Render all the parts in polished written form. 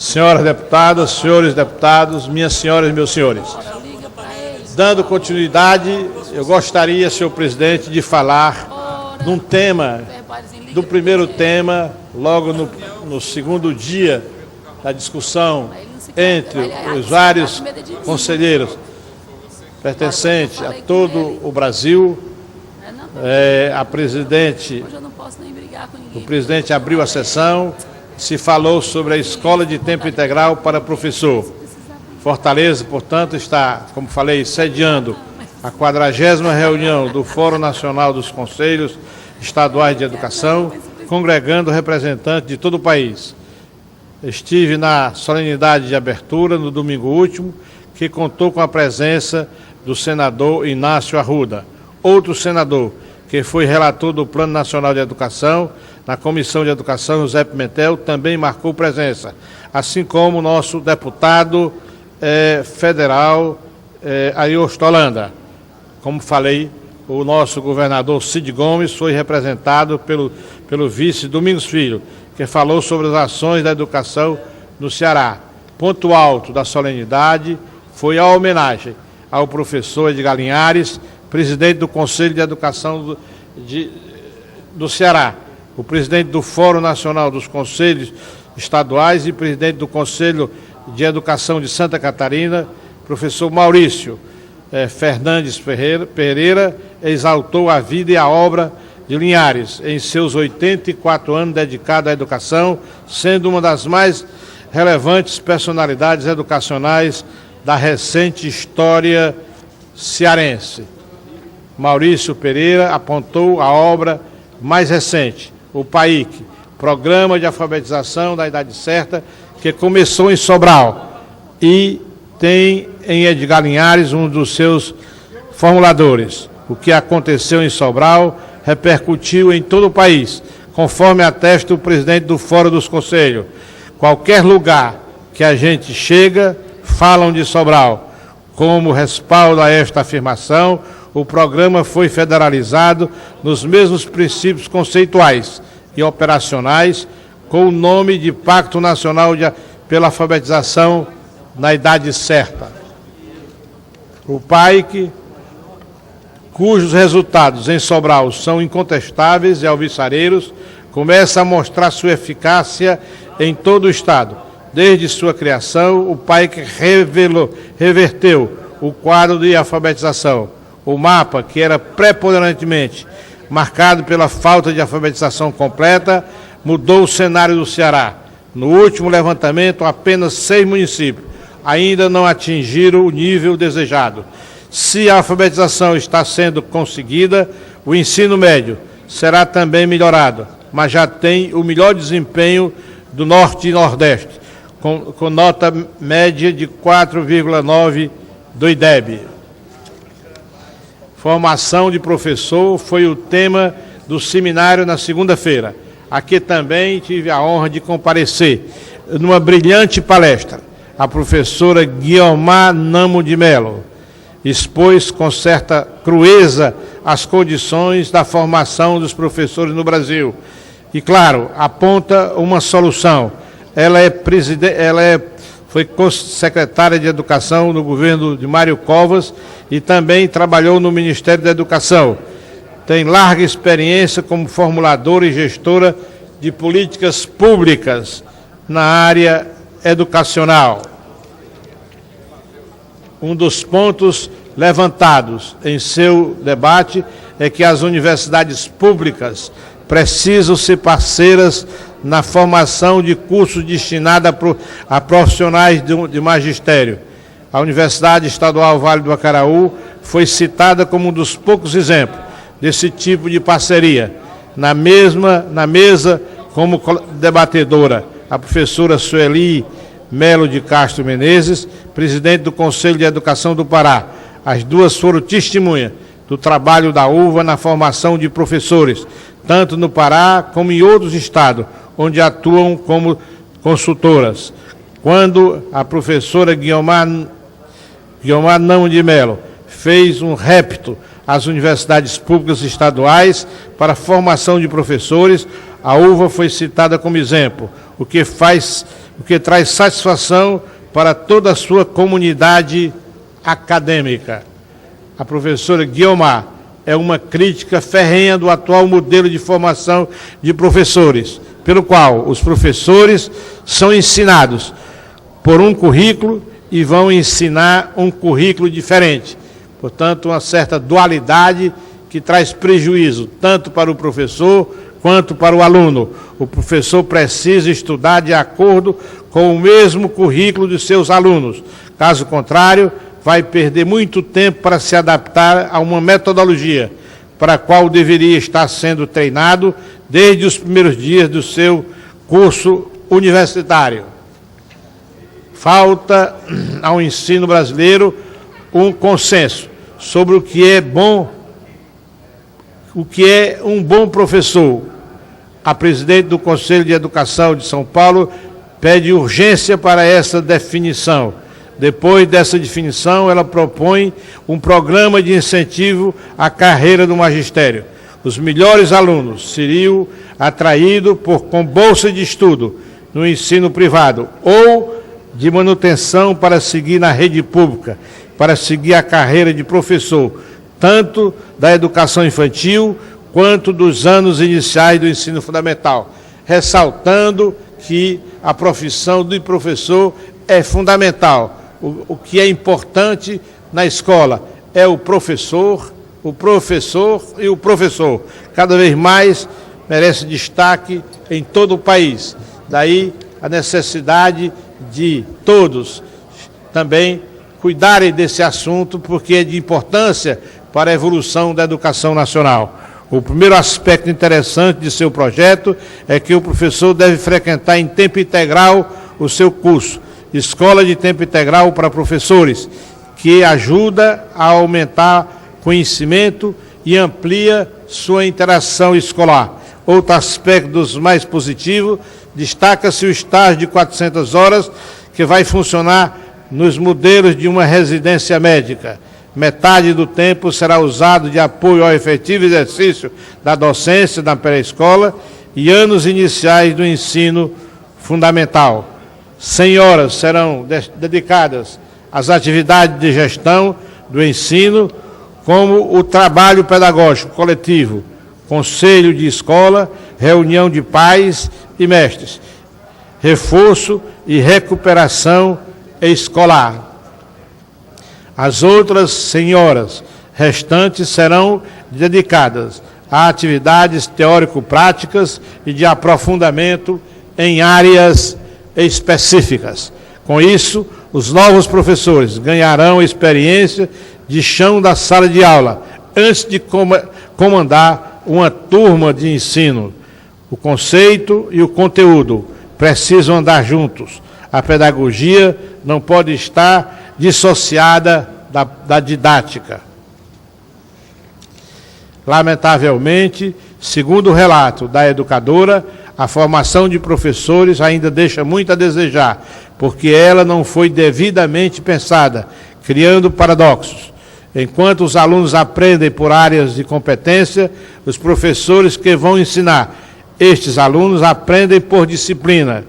Senhoras deputadas, senhores deputados, minhas senhoras e meus senhores. Dando continuidade, eu gostaria, senhor presidente, de falar de um tema, do primeiro tema, logo no segundo dia da discussão entre os vários conselheiros pertencentes a todo o Brasil. O presidente abriu a sessão, se falou sobre a escola de tempo integral para professor. Fortaleza, portanto, está, como falei, sediando a 40ª reunião do Fórum Nacional dos Conselhos Estaduais de Educação, congregando representantes de todo o país. Estive na solenidade de abertura no domingo último, que contou com a presença do senador Inácio Arruda. Outro senador, que foi relator do Plano Nacional de Educação, na Comissão de Educação, José Pimentel, também marcou presença, assim como o nosso deputado federal, Aiosto Holanda. Como falei, o nosso governador Cid Gomes foi representado pelo vice Domingos Filho, que falou sobre as ações da educação no Ceará. Ponto alto da solenidade foi a homenagem ao professor Edgar Linhares, presidente do Conselho de Educação do Ceará, o presidente do Fórum Nacional dos Conselhos Estaduais e presidente do Conselho de Educação de Santa Catarina, professor Maurício Fernandes Pereira, exaltou a vida e a obra de Linhares em seus 84 anos dedicado à educação, sendo uma das mais relevantes personalidades educacionais da recente história cearense. Maurício Pereira apontou a obra mais recente, o PAIC, Programa de Alfabetização da Idade Certa, que começou em Sobral e tem em Edgar Linhares um dos seus formuladores. O que aconteceu em Sobral repercutiu em todo o país, conforme atesta o presidente do Fórum dos Conselhos. Qualquer lugar que a gente chega, falam de Sobral. Como respaldo a esta afirmação, o programa foi federalizado nos mesmos princípios conceituais e operacionais, com o nome de Pacto Nacional pela Alfabetização na Idade Certa. O PAIC, cujos resultados em Sobral são incontestáveis e alvissareiros, começa a mostrar sua eficácia em todo o Estado. Desde sua criação, o PAIC reverteu o quadro de alfabetização. O mapa, que era preponderantemente marcado pela falta de alfabetização completa, mudou o cenário do Ceará. No último levantamento, apenas 6 municípios ainda não atingiram o nível desejado. Se a alfabetização está sendo conseguida, o ensino médio será também melhorado, mas já tem o melhor desempenho do Norte e Nordeste, com nota média de 4,9 do IDEB. Formação de professor foi o tema do seminário na segunda-feira. Aqui também tive a honra de comparecer numa brilhante palestra. A professora Guiomar Namo de Melo expôs com certa crueza as condições da formação dos professores no Brasil. E, claro, aponta uma solução. Ela foi secretária de Educação no governo de Mário Covas e também trabalhou no Ministério da Educação. Tem larga experiência como formuladora e gestora de políticas públicas na área educacional. Um dos pontos levantados em seu debate é que as universidades públicas precisam ser parceiras na formação de cursos destinados a profissionais de magistério. A Universidade Estadual Vale do Acaraú foi citada como um dos poucos exemplos desse tipo de parceria. Na mesa, como debatedora, a professora Sueli Melo de Castro Menezes, presidente do Conselho de Educação do Pará. As duas foram testemunhas do trabalho da UVA na formação de professores, tanto no Pará como em outros estados, onde atuam como consultoras. Quando a professora Guiomar Namo de Melo fez um repto às universidades públicas estaduais para a formação de professores, a UVA foi citada como exemplo. o que traz satisfação para toda a sua comunidade acadêmica. A professora Guiomar é uma crítica ferrenha do atual modelo de formação de professores, pelo qual os professores são ensinados por um currículo e vão ensinar um currículo diferente. Portanto, uma certa dualidade que traz prejuízo tanto para o professor quanto para o aluno. O professor precisa estudar de acordo com o mesmo currículo de seus alunos. Caso contrário, vai perder muito tempo para se adaptar a uma metodologia para a qual deveria estar sendo treinado desde os primeiros dias do seu curso universitário. Falta ao ensino brasileiro um consenso sobre o que é um bom professor. A presidente do Conselho de Educação de São Paulo pede urgência para essa definição. Depois dessa definição, ela propõe um programa de incentivo à carreira do magistério. Os melhores alunos seriam atraídos com bolsa de estudo no ensino privado ou de manutenção para seguir na rede pública, para seguir a carreira de professor, tanto da educação infantil quanto dos anos iniciais do ensino fundamental, ressaltando que a profissão do professor é fundamental. O que é importante na escola é o professor e o professor. Cada vez mais merece destaque em todo o país. Daí a necessidade de todos também cuidarem desse assunto, porque é de importância para a evolução da educação nacional. O primeiro aspecto interessante de seu projeto é que o professor deve frequentar em tempo integral o seu curso, Escola de Tempo Integral para Professores, que ajuda a aumentar conhecimento e amplia sua interação escolar. Outro aspecto dos mais positivos, destaca-se o estágio de 400 horas, que vai funcionar nos modelos de uma residência médica. Metade do tempo será usado de apoio ao efetivo exercício da docência na pré-escola e anos iniciais do ensino fundamental. 100 horas serão dedicadas às atividades de gestão do ensino, como o trabalho pedagógico coletivo, conselho de escola, reunião de pais e mestres, reforço e recuperação escolar. As outras 100 horas restantes serão dedicadas a atividades teórico-práticas e de aprofundamento em áreas específicas. Com isso, os novos professores ganharão experiência de chão da sala de aula antes de comandar uma turma de ensino. O conceito e o conteúdo precisam andar juntos. A pedagogia não pode estar dissociada da didática. Lamentavelmente, segundo o relato da educadora, a formação de professores ainda deixa muito a desejar, porque ela não foi devidamente pensada, criando paradoxos. Enquanto os alunos aprendem por áreas de competência, os professores que vão ensinar estes alunos aprendem por disciplina.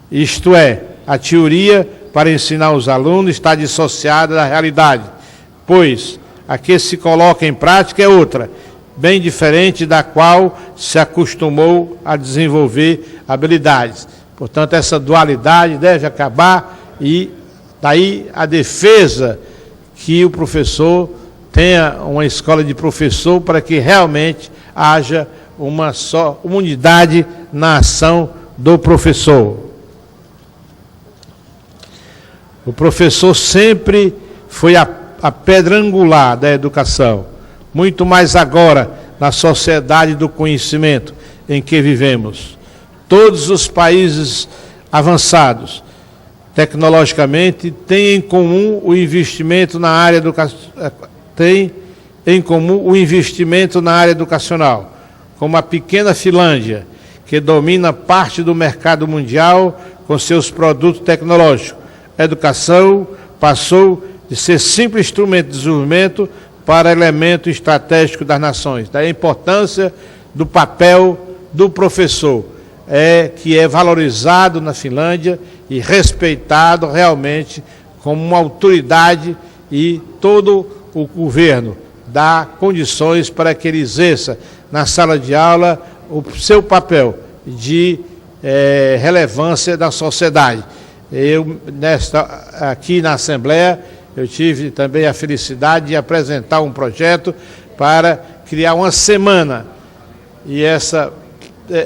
Isto é, a teoria para ensinar os alunos está dissociada da realidade, pois a que se coloca em prática é outra, bem diferente da qual se acostumou a desenvolver habilidades. Portanto, essa dualidade deve acabar e daí a defesa que o professor tenha uma escola de professor para que realmente haja uma unidade na ação do professor. O professor sempre foi a pedra angular da educação, muito mais agora na sociedade do conhecimento em que vivemos. Todos os países avançados, tecnologicamente, têm em comum o investimento na área educacional, como a pequena Finlândia, que domina parte do mercado mundial com seus produtos tecnológicos. A educação passou de ser simples instrumento de desenvolvimento para elemento estratégico das nações. Daí a importância do papel do professor. que é valorizado na Finlândia e respeitado realmente como uma autoridade, e todo o governo dá condições para que ele exerça na sala de aula o seu papel de relevância da sociedade. Aqui na Assembleia, eu tive também a felicidade de apresentar um projeto para criar uma semana, e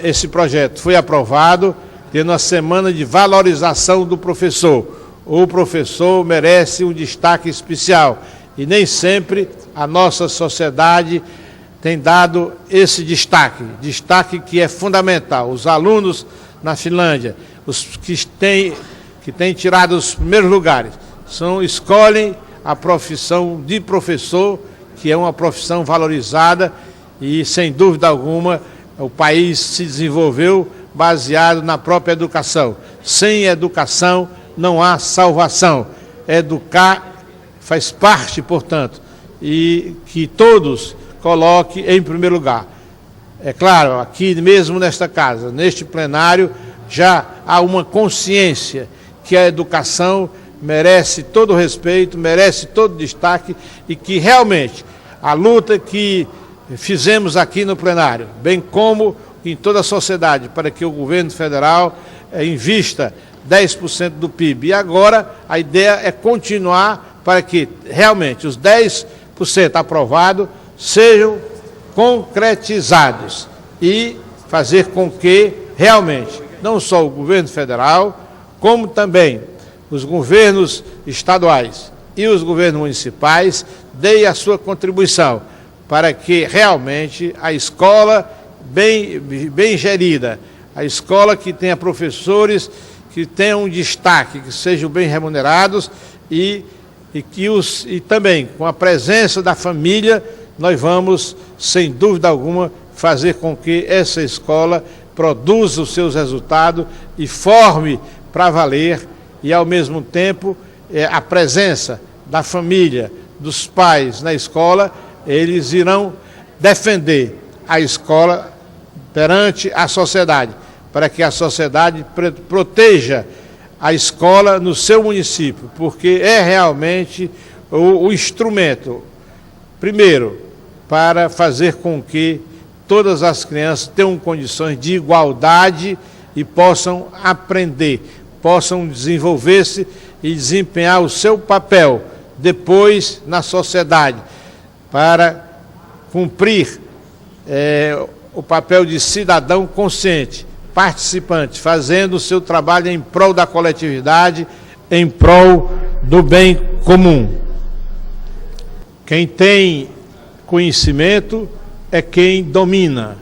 esse projeto foi aprovado, tendo uma semana de valorização do professor. O professor merece um destaque especial, e nem sempre a nossa sociedade tem dado esse destaque que é fundamental. Os alunos na Finlândia, os que têm tirado os primeiros lugares, escolhem a profissão de professor, que é uma profissão valorizada, e sem dúvida alguma o país se desenvolveu baseado na própria educação. Sem educação não há salvação. Educar faz parte, portanto, e que todos coloquem em primeiro lugar. É claro, aqui mesmo nesta casa, neste plenário, já há uma consciência que a educação merece todo o respeito, merece todo o destaque, e que realmente a luta que fizemos aqui no plenário, bem como em toda a sociedade, para que o governo federal invista 10% do PIB. E agora a ideia é continuar para que realmente os 10% aprovados sejam concretizados, e fazer com que realmente não só o governo federal, como também os governos estaduais e os governos municipais deem a sua contribuição para que realmente a escola bem gerida, a escola que tenha professores que tenham um destaque, que sejam bem remunerados, e também com a presença da família, nós vamos, sem dúvida alguma, fazer com que essa escola produza os seus resultados e forme para valer, e ao mesmo tempo a presença da família, dos pais na escola, eles irão defender a escola perante a sociedade, para que a sociedade proteja a escola no seu município, porque é realmente o instrumento, primeiro, para fazer com que todas as crianças tenham condições de igualdade e possam aprender, possam desenvolver-se e desempenhar o seu papel depois na sociedade, para cumprir o papel de cidadão consciente, participante, fazendo o seu trabalho em prol da coletividade, em prol do bem comum. Quem tem conhecimento é quem domina.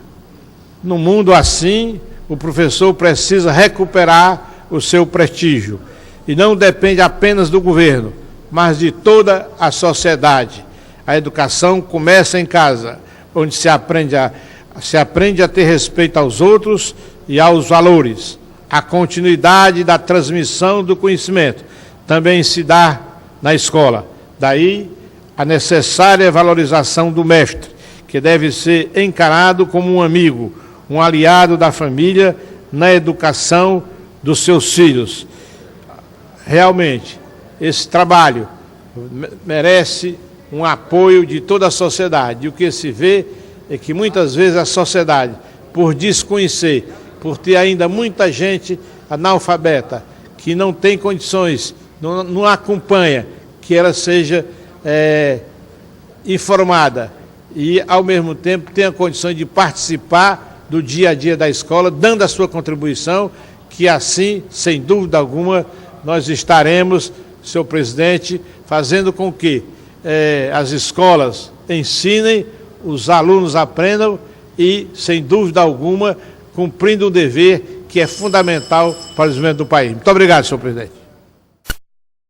No mundo assim, o professor precisa recuperar o seu prestígio, e não depende apenas do governo, mas de toda a sociedade. A educação começa em casa, onde se aprende a ter respeito aos outros e aos valores. A continuidade da transmissão do conhecimento também se dá na escola. Daí a necessária valorização do mestre, que deve ser encarado como um amigo, um aliado da família na educação dos seus filhos. Realmente, esse trabalho merece um apoio de toda a sociedade. E o que se vê é que muitas vezes a sociedade, por desconhecer, por ter ainda muita gente analfabeta, que não tem condições, não acompanha que ela seja informada e, ao mesmo tempo, tenha condições de participar do dia a dia da escola, dando a sua contribuição, que assim, sem dúvida alguma, nós estaremos, senhor presidente, fazendo com que as escolas ensinem, os alunos aprendam e, sem dúvida alguma, cumprindo um dever que é fundamental para o desenvolvimento do país. Muito obrigado, senhor presidente.